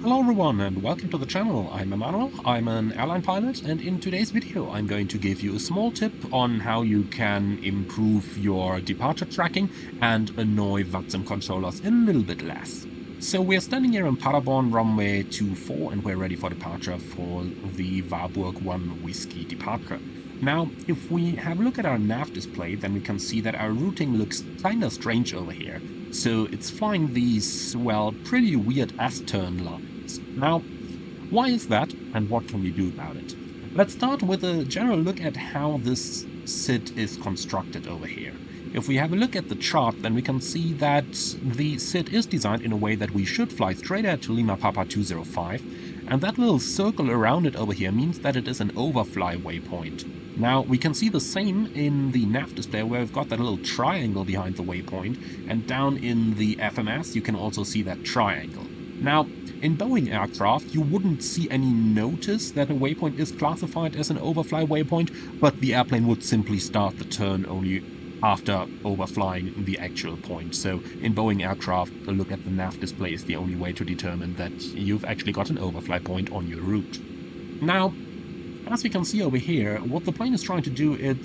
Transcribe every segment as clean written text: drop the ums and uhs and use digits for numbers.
Hello everyone and welcome to the channel. I'm Emmanuel, I'm an airline pilot, and in today's video I'm going to give you a small tip on how you can improve your departure tracking and annoy VATSIM controllers a little bit less. So we're standing here on Paderborn runway 24 and we're ready for departure for the Warburg 1 Whiskey departure. Now, if we have a look at our nav display, then we can see that our routing looks kinda strange over here. So it's flying these, well, pretty weird S-turn lines. Now, why is that and what can we do about it? Let's start with a general look at how this SID is constructed over here. If we have a look at the chart, then we can see that the SID is designed in a way that we should fly straight ahead to Lima Papa 205, and that little circle around it over here means that it is an overfly waypoint. Now, we can see the same in the nav display where we've got that little triangle behind the waypoint, and down in the FMS you can also see that triangle. Now, in Boeing aircraft, you wouldn't see any notice that a waypoint is classified as an overfly waypoint, but the airplane would simply start the turn only after overflying the actual point. So in Boeing aircraft, a look at the nav display is the only way to determine that you've actually got an overfly point on your route. Now, as we can see over here, what the plane is trying to do is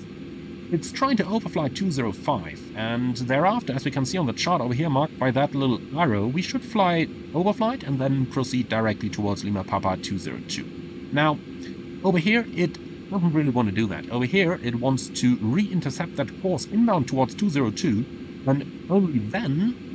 it's trying to overfly 205, and thereafter, as we can see on the chart over here marked by that little arrow, we should fly overflight and then proceed directly towards Lima Papa 202. Now, over here, it doesn't really want to do that. Over here, it wants to re-intercept that course inbound towards 202, and only then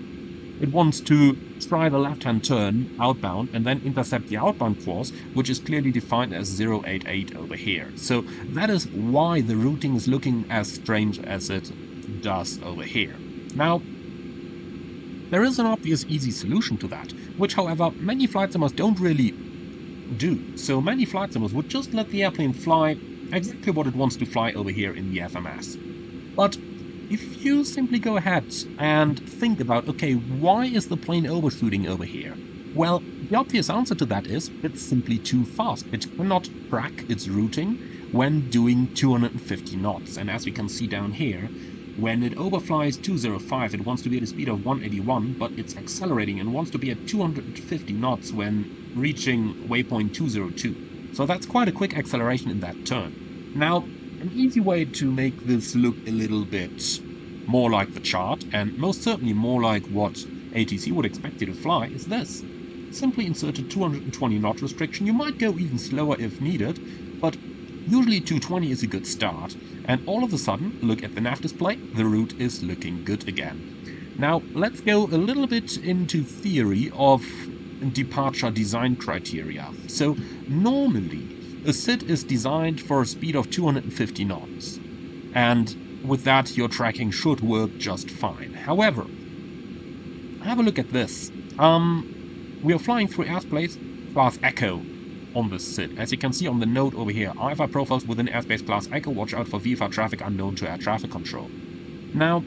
it wants to try the left-hand turn outbound and then intercept the outbound course, which is clearly defined as 088 over here. So that is why the routing is looking as strange as it does over here. Now, there is an obvious easy solution to that, which however many flight simmers don't really do. So many flight simmers would just let the airplane fly exactly what it wants to fly over here in the FMS. But if you simply go ahead and think about, okay, why is the plane overshooting over here? Well, the obvious answer to that is it's simply too fast. It cannot track its routing when doing 250 knots. And as we can see down here, when it overflies 205, it wants to be at a speed of 181, but it's accelerating and wants to be at 250 knots when reaching waypoint 202. So that's quite a quick acceleration in that turn. Now, an easy way to make this look a little bit more like the chart, and most certainly more like what ATC would expect you to fly, is this. Simply insert a 220 knot restriction. You might go even slower if needed, but usually 220 is a good start. And all of a sudden, look at the nav display, the route is looking good again. Now, let's go a little bit into theory of departure design criteria. So, normally, a SID is designed for a speed of 250 knots, and with that your tracking should work just fine. However, have a look at this. We are flying through airspace class Echo on this SID. As you can see on the note over here, IFR profiles within airspace class Echo, watch out for VFR traffic unknown to air traffic control. Now,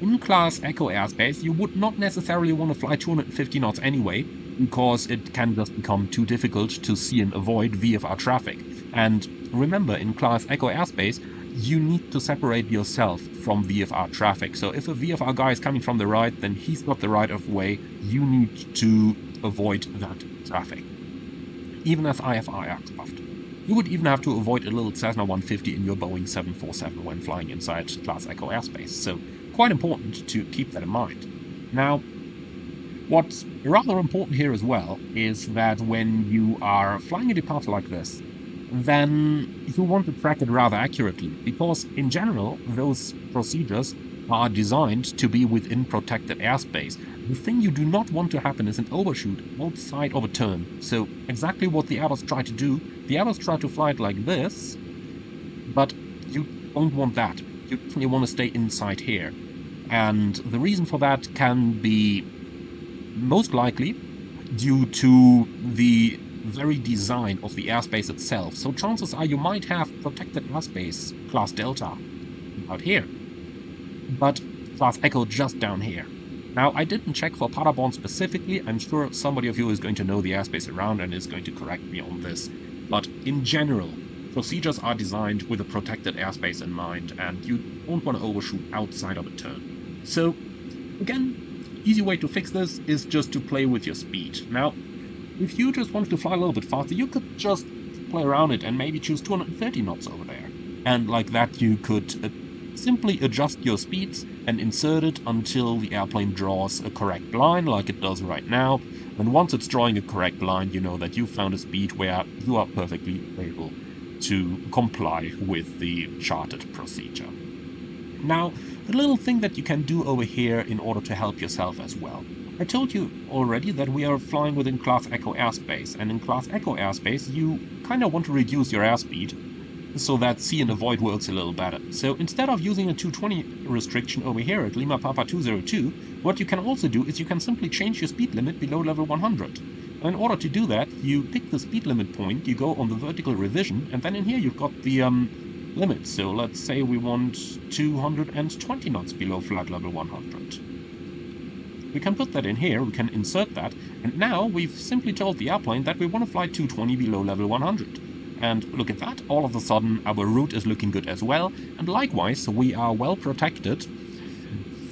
in class Echo airspace, you would not necessarily want to fly 250 knots anyway, because it can just become too difficult to see and avoid VFR traffic. And remember, in class Echo airspace, you need to separate yourself from VFR traffic. So if a VFR guy is coming from the right, then he's got the right of way. You need to avoid that traffic, even as IFR aircraft. You would even have to avoid a little Cessna 150 in your Boeing 747 when flying inside class Echo airspace. So quite important to keep that in mind. Now, what's rather important here as well is that when you are flying a departure like this, then you want to track it rather accurately, because in general, those procedures are designed to be within protected airspace. The thing you do not want to happen is an overshoot outside of a turn. So exactly what the Airbus tried to do, the Airbus tried to fly it like this, but you don't want that. You definitely want to stay inside here. And the reason for that can be most likely due to the very design of the airspace itself. So chances are you might have protected airspace class Delta out here, but class Echo just down here. Now, I didn't check for Paderborn specifically. I'm sure somebody of you is going to know the airspace around and is going to correct me on this. But in general, procedures are designed with a protected airspace in mind, and you don't want to overshoot outside of a turn. So, again, easy way to fix this is just to play with your speed. Now, If you just wanted to fly a little bit faster, you could just play around it and maybe choose 230 knots over there. And like that you could simply adjust your speeds and insert it until the airplane draws a correct line, like it does right now. And once it's drawing a correct line, you know that you found a speed where you are perfectly able to comply with the charted procedure. Now, a little thing that you can do over here in order to help yourself as well. I told you already that we are flying within Class Echo airspace, and in Class Echo airspace you kind of want to reduce your airspeed so that see and avoid works a little better. So instead of using a 220 restriction over here at Lima Papa 202, what you can also do is you can simply change your speed limit below level 100. In order to do that, you pick the speed limit point, you go on the vertical revision, and then in here you've got the limit. So let's say we want 220 knots below flight level 100. We can put that in here, we can insert that, and now we've simply told the airplane that we want to fly 220 below level 100. And look at that, all of a sudden our route is looking good as well, and likewise we are well protected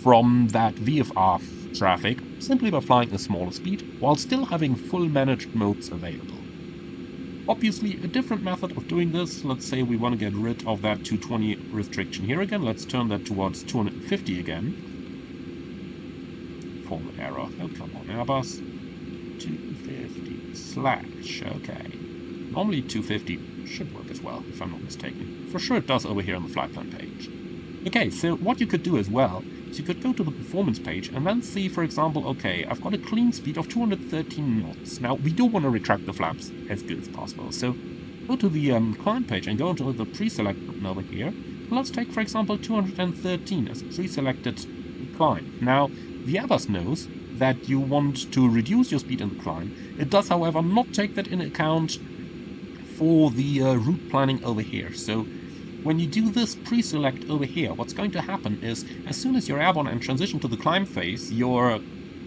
from that VFR traffic simply by flying a smaller speed while still having full managed modes available. Obviously a different method of doing this, let's say we want to get rid of that 220 restriction here again, let's turn that towards 250 again. Format error, oh come on Airbus, 250 slash, okay. Normally 250 should work as well, if I'm not mistaken. For sure it does over here on the flight plan page. Okay, so what you could do as well is you could go to the performance page and then see, for example, okay, I've got a clean speed of 213 knots. Now, we do want to retract the flaps as good as possible, so go to the climb page and go into the pre-select button over here. And let's take, for example, 213 as a pre-selected climb. Now, the Airbus knows that you want to reduce your speed in the climb. It does, however, not take that into account for the route planning over here. So when you do this pre-select over here, what's going to happen is as soon as you're airborne and transition to the climb phase, your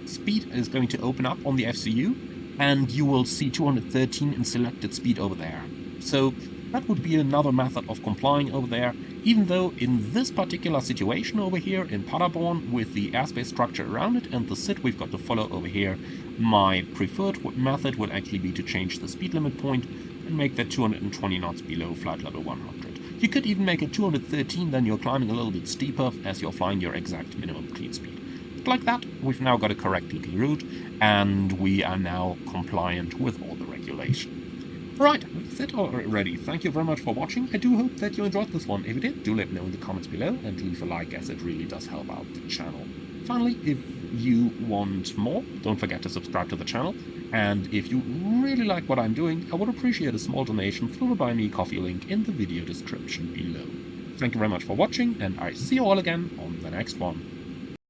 speed is going to open up on the FCU and you will see 213 in selected speed over there. So that would be another method of complying over there, even though in this particular situation over here in Paderborn with the airspace structure around it and the SID we've got to follow over here, my preferred method would actually be to change the speed limit point and make that 220 knots below flight level 100. You could even make it 213, then you're climbing a little bit steeper as you're flying your exact minimum clean speed. But like that, we've now got a correct looking route, and we are now compliant with all the regulation. Right, that's it already. Thank you very much for watching. I do hope that you enjoyed this one. If you did, do let me know in the comments below, and leave a like as it really does help out the channel. Finally, if you want more, don't forget to subscribe to the channel. And if you really like what I'm doing, I would appreciate a small donation through the Buy Me Coffee link in the video description below. Thank you very much for watching, and I see you all again on the next one.